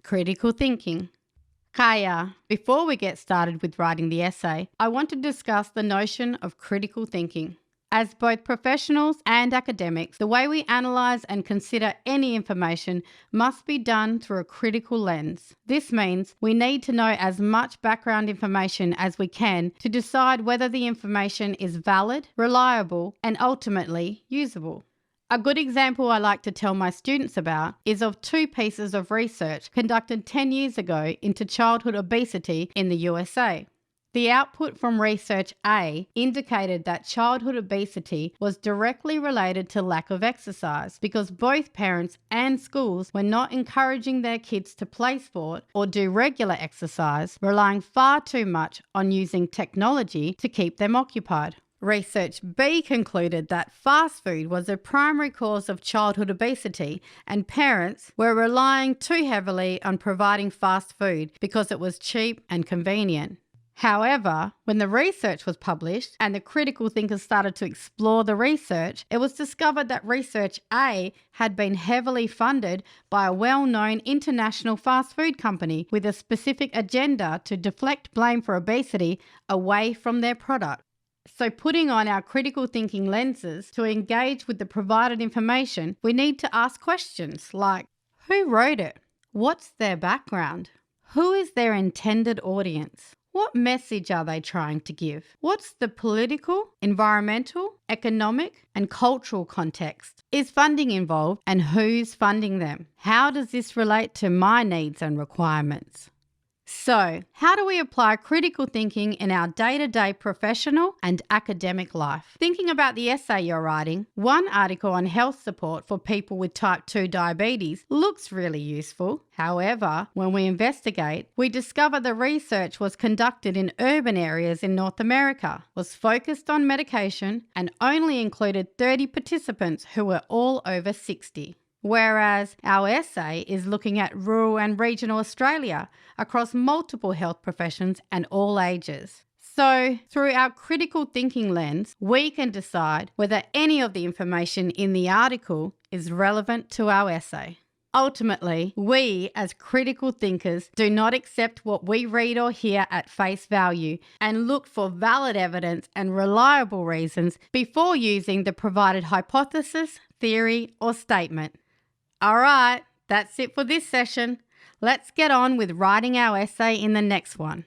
Critical thinking. Kaya, before we get started with writing the essay, I want to discuss the notion of critical thinking. As both professionals and academics, the way we analyse and consider any information must be done through a critical lens. This means we need to know as much background information as we can to decide whether the information is valid, reliable, and ultimately usable. A good example I like to tell my students about is of two pieces of research conducted 10 years ago into childhood obesity in the USA. The output from research A indicated that childhood obesity was directly related to lack of exercise because both parents and schools were not encouraging their kids to play sport or do regular exercise, relying far too much on using technology to keep them occupied. Research B concluded that fast food was a primary cause of childhood obesity and parents were relying too heavily on providing fast food because it was cheap and convenient. However, when the research was published and the critical thinkers started to explore the research, it was discovered that research A had been heavily funded by a well-known international fast food company with a specific agenda to deflect blame for obesity away from their product. So putting on our critical thinking lenses to engage with the provided information, we need to ask questions like, who wrote it? What's their background? Who is their intended audience? What message are they trying to give? What's the political, environmental, economic, and cultural context? Is funding involved and who's funding them? How does this relate to my needs and requirements? So, how do we apply critical thinking in our day-to-day professional and academic life? Thinking about the essay you're writing, one article on health support for people with type 2 diabetes looks really useful. However, when we investigate, we discover the research was conducted in urban areas in North America, was focused on medication, and only included 30 participants who were all over 60. Whereas our essay is looking at rural and regional Australia across multiple health professions and all ages. So, through our critical thinking lens, we can decide whether any of the information in the article is relevant to our essay. Ultimately, we as critical thinkers do not accept what we read or hear at face value and look for valid evidence and reliable reasons before using the provided hypothesis, theory, or statement. All right, that's it for this session. Let's get on with writing our essay in the next one.